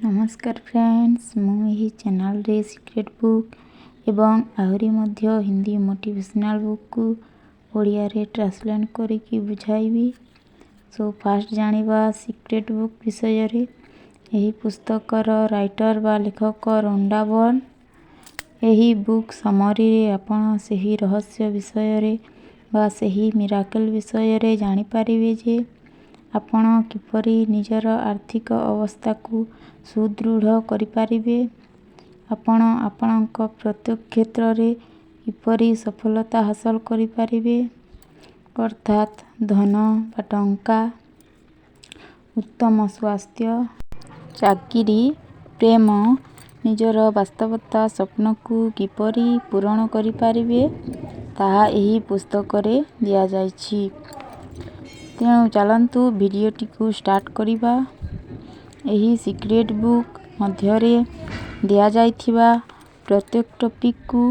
ନମସ୍କାର ଫ୍ରେଣ୍ଡସ୍, ମୁଁ ଏହି ଚ୍ୟାନେଲରେ ସିକ୍ରେଟ୍ ବୁକ୍ ଏବଂ ଆହୁରି ମଧ୍ୟ ହିନ୍ଦୀ ମୋଟିଭେସନାଲ୍ ବୁକ୍କୁ ଓଡ଼ିଆରେ ଟ୍ରାନ୍ସଲେଟ୍ କରିକି ବୁଝାଇବି। ସୋ ଫାଷ୍ଟ ଜାଣିବା ସିକ୍ରେଟ୍ ବୁକ୍ ବିଷୟରେ। ଏହି ପୁସ୍ତକର ରାଇଟର ବା ଲେଖକ ରଣ୍ଡା ବର୍ନ। ଏହି ବୁକ୍ ସମରୀରେ ଆପଣ ସେହି ରହସ୍ୟ ବିଷୟରେ ବା ସେହି ମିରାକଲ ବିଷୟରେ ଜାଣିପାରିବେ ଯେ ଆପଣ କିପରି ନିଜର ଆର୍ଥିକ ଅବସ୍ଥାକୁ ସୁଦୃଢ଼ କରିପାରିବେ, ଆପଣ ଆପଣଙ୍କ ପ୍ରତ୍ୟେକ କ୍ଷେତ୍ରରେ କିପରି ସଫଳତା ହାସଲ କରିପାରିବେ, ଅର୍ଥାତ୍ ଧନ ବା ଟଙ୍କା, ଉତ୍ତମ ସ୍ୱାସ୍ଥ୍ୟ, ଚାକିରି, ପ୍ରେମ, ନିଜର ବାସ୍ତବତା ସ୍ୱପ୍ନକୁ କିପରି ପୂରଣ କରିପାରିବେ, ତାହା ଏହି ପୁସ୍ତକରେ ଦିଆଯାଇଛି। ତେଣୁ ଚାଲନ୍ତୁ ଭିଡ଼ିଓଟିକୁ ଷ୍ଟାର୍ଟ କରିବା। ଏହି ସିକ୍ରେଟ୍ ବୁକ୍ ମଧ୍ୟରେ ଦିଆଯାଇଥିବା ପ୍ରତ୍ୟେକ ଟପିକ୍କୁ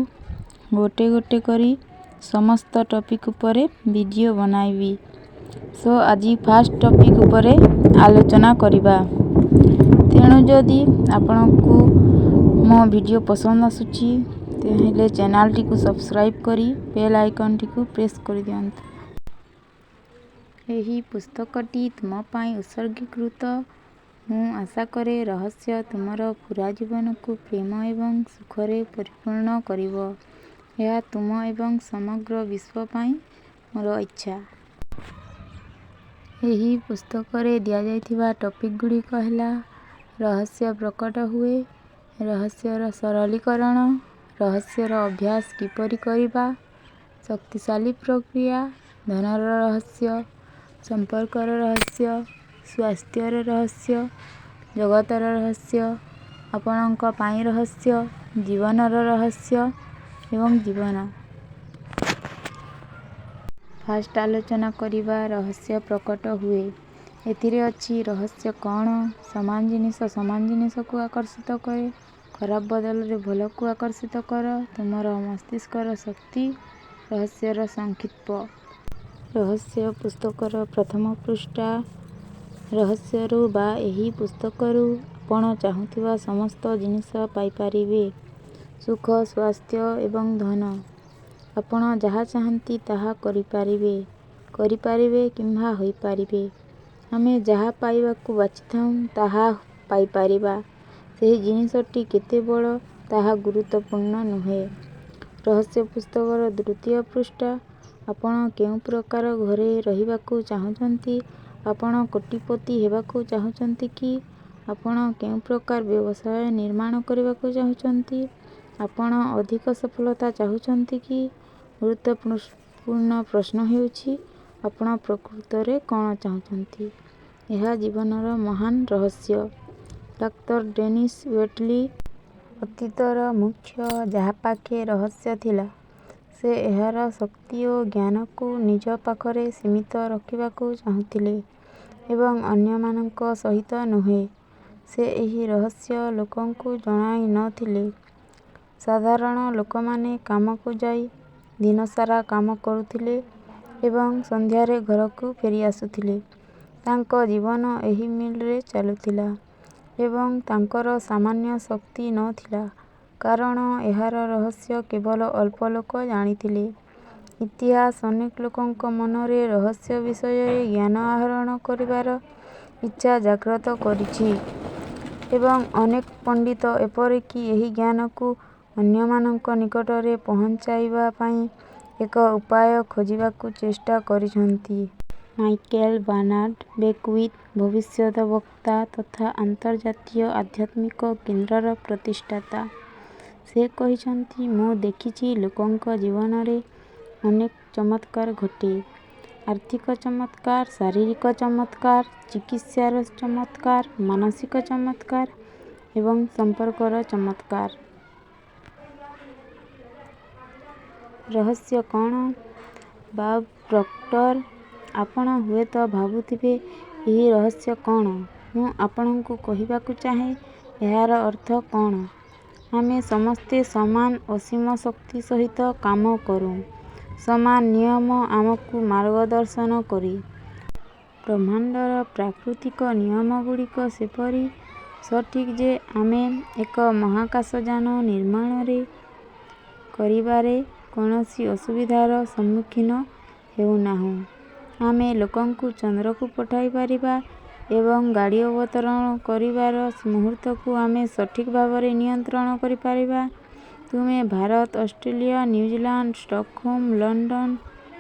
ଗୋଟେ ଗୋଟେ କରି ସମସ୍ତ ଟପିକ୍ ଉପରେ ଭିଡ଼ିଓ ବନାଇବି। ସୋ ଆଜି ଫାର୍ଷ୍ଟ ଟପିକ୍ ଉପରେ ଆଲୋଚନା କରିବା। ତେଣୁ ଯଦି ଆପଣଙ୍କୁ ମୋ ଭିଡ଼ିଓ ପସନ୍ଦ ଆସୁଛି ତାହେଲେ ଚ୍ୟାନେଲଟିକୁ ସବସ୍କ୍ରାଇବ୍ କରି ବେଲ୍ ଆଇକନ୍ଟିକୁ ପ୍ରେସ୍ କରିଦିଅନ୍ତୁ। ଏହି ପୁସ୍ତକଟି ତୁମ ପାଇଁ ଉତ୍ସର୍ଗୀକୃତ। ମୁଁ ଆଶା କରେ ରହସ୍ୟ ତୁମର ପୁରା ଜୀବନକୁ ପ୍ରେମ ଏବଂ ସୁଖରେ ପରିପୂର୍ଣ୍ଣ କରିବ। ଏହା ତୁମ ଏବଂ ସମଗ୍ର ବିଶ୍ୱ ପାଇଁ ମୋର ଇଚ୍ଛା। ଏହି ପୁସ୍ତକରେ ଦିଆଯାଇଥିବା ଟପିକ୍ ଗୁଡ଼ିକ ହେଲା ରହସ୍ୟ ପ୍ରକଟ ହୁଏ, ରହସ୍ୟର ସରଳୀକରଣ, ରହସ୍ୟର ଅଭ୍ୟାସ କିପରି କରିବା, ଶକ୍ତିଶାଳୀ ପ୍ରକ୍ରିୟା, ଧନର ରହସ୍ୟ, ସମ୍ପର୍କର ରହସ୍ୟ, ସ୍ୱାସ୍ଥ୍ୟର ରହସ୍ୟ, ଜଗତର ରହସ୍ୟ, ଆପଣଙ୍କ ପାଇଁ ରହସ୍ୟ, ଜୀବନର ରହସ୍ୟ ଏବଂ ଜୀବନ। ଫାଷ୍ଟ ଆଲୋଚନା କରିବା ରହସ୍ୟ ପ୍ରକଟ ହୁଏ। ଏଥିରେ ଅଛି ରହସ୍ୟ କ'ଣ? ସମାନ ଜିନିଷ ସମାନ ଜିନିଷକୁ ଆକର୍ଷିତ କରେ। ଖରାପ ବଦଳରେ ଭଲକୁ ଆକର୍ଷିତ କର। ତୁମର ମସ୍ତିଷ୍କର ଶକ୍ତି। ରହସ୍ୟର ସଂକ୍ଷିପ୍ତ। ରହସ୍ୟ ପୁସ୍ତକର ପ୍ରଥମ ପୃଷ୍ଠା। ରହସ୍ୟରୁ ବା ଏହି ପୁସ୍ତକରୁ ଆପଣ ଚାହୁଁଥିବା ସମସ୍ତ ଜିନିଷ ପାଇପାରିବେ। ସୁଖ, ସ୍ୱାସ୍ଥ୍ୟ ଏବଂ ଧନ। ଆପଣ ଯାହା ଚାହାନ୍ତି ତାହା କରିପାରିବେ କିମ୍ବା ହୋଇପାରିବେ। ଆମେ ଯାହା ପାଇବାକୁ ବାଛିଥାଉଁ ତାହା ପାଇପାରିବା। ସେହି ଜିନିଷଟି କେତେ ବଡ଼ ତାହା ଗୁରୁତ୍ୱପୂର୍ଣ୍ଣ ନୁହେଁ। ରହସ୍ୟ ପୁସ୍ତକର ଦ୍ୱିତୀୟ ପୃଷ୍ଠା। ଆପଣ କେଉଁ ପ୍ରକାର ଘରେ ରହିବାକୁ ଚାହୁଁଛନ୍ତି? ଆପଣ କୋଟିପତି ହେବାକୁ ଚାହୁଁଛନ୍ତି କି? ଆପଣ କେଉଁ ପ୍ରକାର ବ୍ୟବସାୟ ନିର୍ମାଣ କରିବାକୁ ଚାହୁଁଛନ୍ତି? ଆପଣ ଅଧିକ ସଫଳତା ଚାହୁଁଛନ୍ତି କି? ଗୁରୁତ୍ୱପୂର୍ଣ୍ଣ ପ୍ରଶ୍ନ ହେଉଛି ଆପଣ ପ୍ରକୃତରେ କ'ଣ ଚାହୁଁଛନ୍ତି? ଏହା ଜୀବନର ମହାନ ରହସ୍ୟ। ଡାକ୍ତର ଡେନିସ୍ ୱେଟଲି। ଅତୀତର ମୁଖ୍ୟ ଯାହା ପାଖେ ରହସ୍ୟ ଥିଲା, ସେ ଏହାର ଶକ୍ତି ଓ ଜ୍ଞାନକୁ ନିଜ ପାଖରେ ସୀମିତ ରଖିବାକୁ ଚାହୁଁଥିଲେ ଏବଂ ଅନ୍ୟମାନଙ୍କ ସହିତ ନୁହେଁ। ସେ ଏହି ରହସ୍ୟ ଲୋକଙ୍କୁ ଜଣାଇ ନ ଥିଲେ। ସାଧାରଣ ଲୋକମାନେ କାମକୁ ଯାଇ ଦିନସାରା କାମ କରୁଥିଲେ ଏବଂ ସନ୍ଧ୍ୟାରେ ଘରକୁ ଫେରିଆସୁଥିଲେ। ତାଙ୍କ ଜୀବନ ଏହି ମିଲରେ ଚାଲୁଥିଲା ଏବଂ ତାଙ୍କର ସାମାନ୍ୟ ଶକ୍ତି ନ ଥିଲା କାରଣ ଏହାର ରହସ୍ୟ କେବଳ ଅଳ୍ପ ଲୋକ ଜାଣିଥିଲେ। ଇତିହାସ ଅନେକ ଲୋକଙ୍କ ମନରେ ରହସ୍ୟ ବିଷୟରେ ଜ୍ଞାନ ଆହରଣ କରିବାର ଇଚ୍ଛା ଜାଗ୍ରତ କରିଛି ଏବଂ ଅନେକ ପଣ୍ଡିତ ଏପରିକି ଏହି ଜ୍ଞାନକୁ ଅନ୍ୟମାନଙ୍କ ନିକଟରେ ପହଞ୍ଚାଇବା ପାଇଁ ଏକ ଉପାୟ ଖୋଜିବାକୁ ଚେଷ୍ଟା କରିଛନ୍ତି। ମାଇକେଲ ବାର୍ନାର୍ଡ ବେକୱିଥ୍, ଭବିଷ୍ୟତ ବକ୍ତା ତଥା ଆନ୍ତର୍ଜାତୀୟ ଆଧ୍ୟାତ୍ମିକ କେନ୍ଦ୍ରର ପ୍ରତିଷ୍ଠାତା। ସେ କହିଛନ୍ତି, ମୁଁ ଦେଖିଛି ଲୋକଙ୍କ ଜୀବନରେ ଅନେକ ଚମତ୍କାର ଘଟେ। ଆର୍ଥିକ ଚମତ୍କାର, ଶାରୀରିକ ଚମତ୍କାର, ଚିକିତ୍ସାର ଚମତ୍କାର, ମାନସିକ ଚମତ୍କାର ଏବଂ ସମ୍ପର୍କର ଚମତ୍କାର। ରହସ୍ୟ କ'ଣ? ବବ୍ ପ୍ରକ୍ଟର। ଆପଣ ହୁଏତ ଭାବୁଥିବେ ଏହି ରହସ୍ୟ କ'ଣ? ମୁଁ ଆପଣଙ୍କୁ କହିବାକୁ ଚାହେଁ ଏହାର ଅର୍ଥ କ'ଣ। ଆମେ ସମସ୍ତେ ସମାନ ଅସୀମ ଶକ୍ତି ସହିତ କାମ କରୁଁ। ସମାନ ନିୟମ ଆମକୁ ମାର୍ଗଦର୍ଶନ କରେ। ବ୍ରହ୍ମାଣ୍ଡର ପ୍ରାକୃତିକ ନିୟମଗୁଡ଼ିକ ସେପରି ସଠିକ୍ ଯେ ଆମେ ଏକ ମହାକାଶଯାନ ନିର୍ମାଣରେ କରିବାରେ କୌଣସି ଅସୁବିଧାର ସମ୍ମୁଖୀନ ହେଉନାହୁଁ। ଆମେ ଲୋକଙ୍କୁ ଚନ୍ଦ୍ରକୁ ପଠାଇ ପାରିବା ଏବଂ ଗାଡ଼ି ଅବତରଣ କରିବାର ମୁହୂର୍ତ୍ତକୁ ଆମେ ସଠିକ୍ ଭାବରେ ନିୟନ୍ତ୍ରଣ କରିପାରିବା। ତୁମେ Bharat, Australia, New Zealand, Stockholm, London,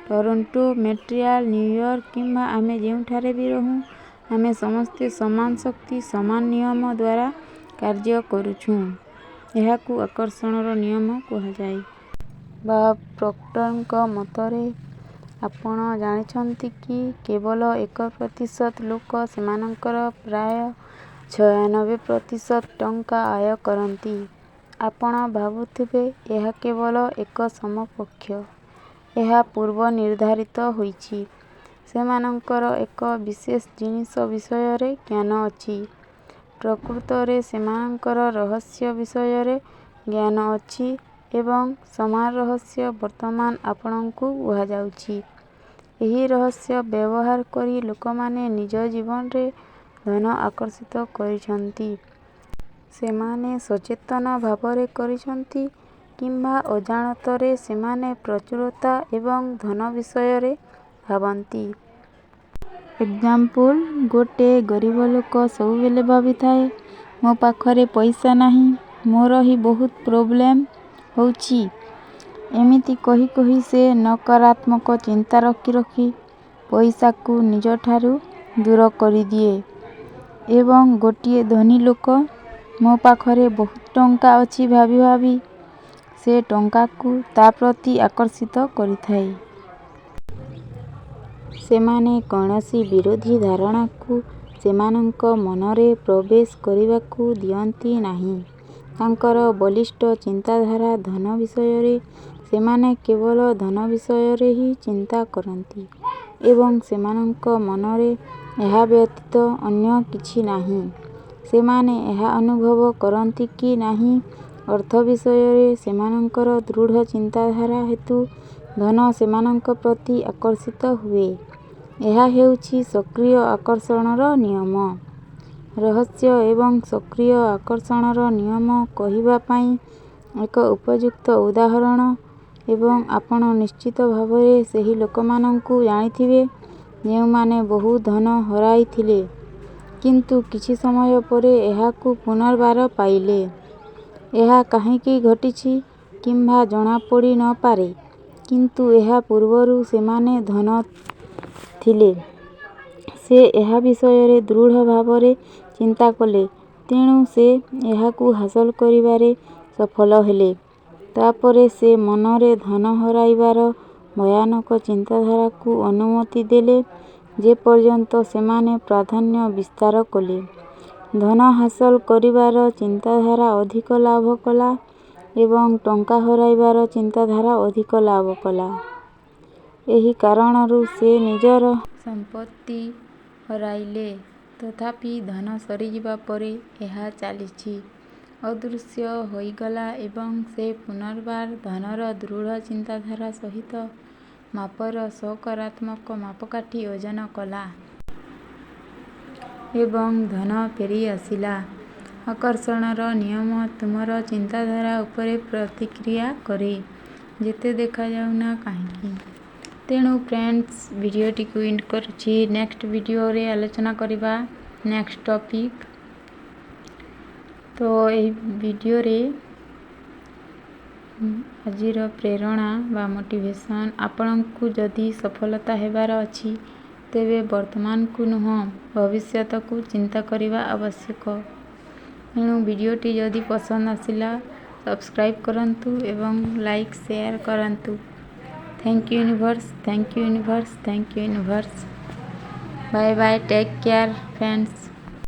Toronto, Montreal, New York କିମ୍ବା ଆମେ ଯେଉଁଠାରେ ବି ରହୁ, ଆମେ ସମସ୍ତେ ସମାନ ଶକ୍ତି, ସମାନ ନିୟମ ଦ୍ୱାରା କାର୍ଯ୍ୟ କରୁଛୁଁ। ଏହାକୁ ଆକର୍ଷଣର ନିୟମ କୁହାଯାଏ। ବବ୍ ପ୍ରକ୍ଟରଙ୍କ ମତରେ, ଆପଣ ଜାଣିଛନ୍ତି କି କେବଳ 1% ଲୋକ ସେମାନଙ୍କର ପ୍ରାୟ 96% ଟଙ୍କା ଆୟ କରନ୍ତି। ଆପଣ ଭାବୁଥିବେ ଏହା କେବଳ ଏକ ସମକକ୍ଷ। ଏହା ପୂର୍ବ ନିର୍ଦ୍ଧାରିତ ହୋଇଛି। ସେମାନଙ୍କର ଏକ ବିଶେଷ ଜିନିଷ ବିଷୟରେ ଜ୍ଞାନ ଅଛି। ପ୍ରକୃତରେ ସେମାନଙ୍କର ରହସ୍ୟ ବିଷୟରେ ଜ୍ଞାନ ଅଛି ଏବଂ ସମାନ ରହସ୍ୟ ବର୍ତ୍ତମାନ ଆପଣଙ୍କୁ କୁହାଯାଉଛି। ଏହି ରହସ୍ୟ ବ୍ୟବହାର କରି ଲୋକମାନେ ନିଜ ଜୀବନରେ ଧନ ଆକର୍ଷିତ କରିଛନ୍ତି। ସେମାନେ ସଚେତନ ଭାବରେ କରିଛନ୍ତି କିମ୍ବା ଅଜାଣତରେ ସେମାନେ ପ୍ରଚୁରତା ଏବଂ ଧନ ବିଷୟରେ ଭାବନ୍ତି। ଏକ୍ସାମ୍ପଲ୍, ଗୋଟେ ଗରିବ ଲୋକ ସବୁବେଳେ ଭାବିଥାଏ, ମୋ ପାଖରେ ପଇସା ନାହିଁ, ମୋର ହିଁ ବହୁତ ପ୍ରୋବ୍ଲେମ୍ ହେଉଛି। ଏମିତି କହି କହି ସେ ନକାରାତ୍ମକ ଚିନ୍ତା ରଖି ରଖି ପଇସାକୁ ନିଜଠାରୁ ଦୂର କରିଦିଏ। ଏବଂ ଗୋଟିଏ ଧନୀ ଲୋକ, ମୋ ପାଖରେ ବହୁତ ଟଙ୍କା ଅଛି ଭାବି ଭାବି ସେ ଟଙ୍କାକୁ ତା ପ୍ରତି ଆକର୍ଷିତ କରିଥାଏ। ସେମାନେ କୌଣସି ବିରୋଧୀ ଧାରଣାକୁ ସେମାନଙ୍କ ମନରେ ପ୍ରବେଶ କରିବାକୁ ଦିଅନ୍ତି ନାହିଁ। ତାଙ୍କର ବଳିଷ୍ଠ ଚିନ୍ତାଧାରା ଧନ ବିଷୟରେ। ସେମାନେ କେବଳ ଧନ ବିଷୟରେ ହିଁ ଚିନ୍ତା କରନ୍ତି ଏବଂ ସେମାନଙ୍କ ମନରେ ଏହା ବ୍ୟତୀତ ଅନ୍ୟ କିଛି ନାହିଁ। ସେମାନେ ଏହା ଅନୁଭବ କରନ୍ତି କି ନାହିଁ, ଅର୍ଥ ବିଷୟରେ ସେମାନଙ୍କର ଦୃଢ଼ ଚିନ୍ତାଧାରା ହେତୁ ଧନ ସେମାନଙ୍କ ପ୍ରତି ଆକର୍ଷିତ ହୁଏ। ଏହା ହେଉଛି ସକ୍ରିୟ ଆକର୍ଷଣର ନିୟମ। ରହସ୍ୟ ଏବଂ ସକ୍ରିୟ ଆକର୍ଷଣର ନିୟମ କହିବା ପାଇଁ ଏକ ଉପଯୁକ୍ତ ଉଦାହରଣ ଏବଂ ଆପଣ ନିଶ୍ଚିତ ଭାବରେ ସେହି ଲୋକମାନଙ୍କୁ ଜାଣିଥିବେ ଯେଉଁମାନେ ବହୁ ଧନ ହରାଇଥିଲେ କିନ୍ତୁ କିଛି ସମୟ ପରେ ଏହାକୁ ପୁନର୍ବାର ପାଇଲେ। ଏହା କାହିଁକି ଘଟିଛି କିମ୍ବା ଜଣାପଡ଼ି ନ ପାରେ, କିନ୍ତୁ ଏହା ପୂର୍ବରୁ ସେମାନେ ଧନ ଥିଲେ। ସେ ଏହା ବିଷୟରେ ଦୃଢ଼ ଭାବରେ ଚିନ୍ତା କଲେ, ତେଣୁ ସେ ଏହାକୁ ହାସଲ କରିବାରେ ସଫଳ ହେଲେ। ତାପରେ ସେ ମନରେ ଧନ ହରାଇବାର ଭୟାନକ ଚିନ୍ତାଧାରାକୁ ଅନୁମତି ଦେଲେ ଯେ ପର୍ଯ୍ୟନ୍ତ ସେମାନେ ପ୍ରାଧାନ୍ୟ ବିସ୍ତାର କଲେ। ଧନ ହାସଲ କରିବାର ଚିନ୍ତାଧାରା ଅଧିକ ଲାଭ କଲା ଏବଂ ଟଙ୍କା ହରାଇବାର ଚିନ୍ତାଧାରା ଅଧିକ ଲାଭ କଲା। ଏହି କାରଣରୁ ସେ ନିଜର ସମ୍ପତ୍ତି ହରାଇଲେ। ତଥାପି ଧନ ସରିଯିବା ପରେ ଏହା ଚାଲିଛି, ଅଦୃଶ୍ୟ ହୋଇଗଲା ଏବଂ ସେ ପୁନର୍ବାର ଧନର ଦୃଢ଼ ଚିନ୍ତାଧାରା ସହିତ ମାପର ସକାରାତ୍ମକ ମାପକାଠି ଓଜନ କଲା ଏବଂ ଧନ ଫେରିଆସିଲା। ଆକର୍ଷଣର ନିୟମ ତୁମର ଚିନ୍ତାଧାରା ଉପରେ ପ୍ରତିକ୍ରିୟା କରେ, ଯେତେ ଦେଖାଯାଉନା କାହିଁକି। ତେଣୁ ଫ୍ରେଣ୍ଡସ୍, ଭିଡ଼ିଓଟିକୁ ଏଣ୍ଡ କରୁଛି। ନେକ୍ସଟ ଭିଡ଼ିଓରେ ଆଲୋଚନା କରିବା ନେକ୍ସଟ ଟପିକ୍। ତ ଏହି ଭିଡ଼ିଓରେ ଆଜିର ପ୍ରେରଣା ବା ମୋଟିଭେସନ୍, ଆପଣଙ୍କୁ ଯଦି ସଫଳତା ହେବାର ଅଛି ତେବେ ବର୍ତ୍ତମାନକୁ ନୁହଁ, ଭବିଷ୍ୟତକୁ ଚିନ୍ତା କରିବା ଆବଶ୍ୟକ। ତେଣୁ ଭିଡ଼ିଓଟି ଯଦି ପସନ୍ଦ ଆସିଲା, ସବସ୍କ୍ରାଇବ୍ କରନ୍ତୁ ଏବଂ ଲାଇକ୍ ସେୟାର କରନ୍ତୁ। Thank you universe, thank you universe, thank you universe. Bye bye, take care friends.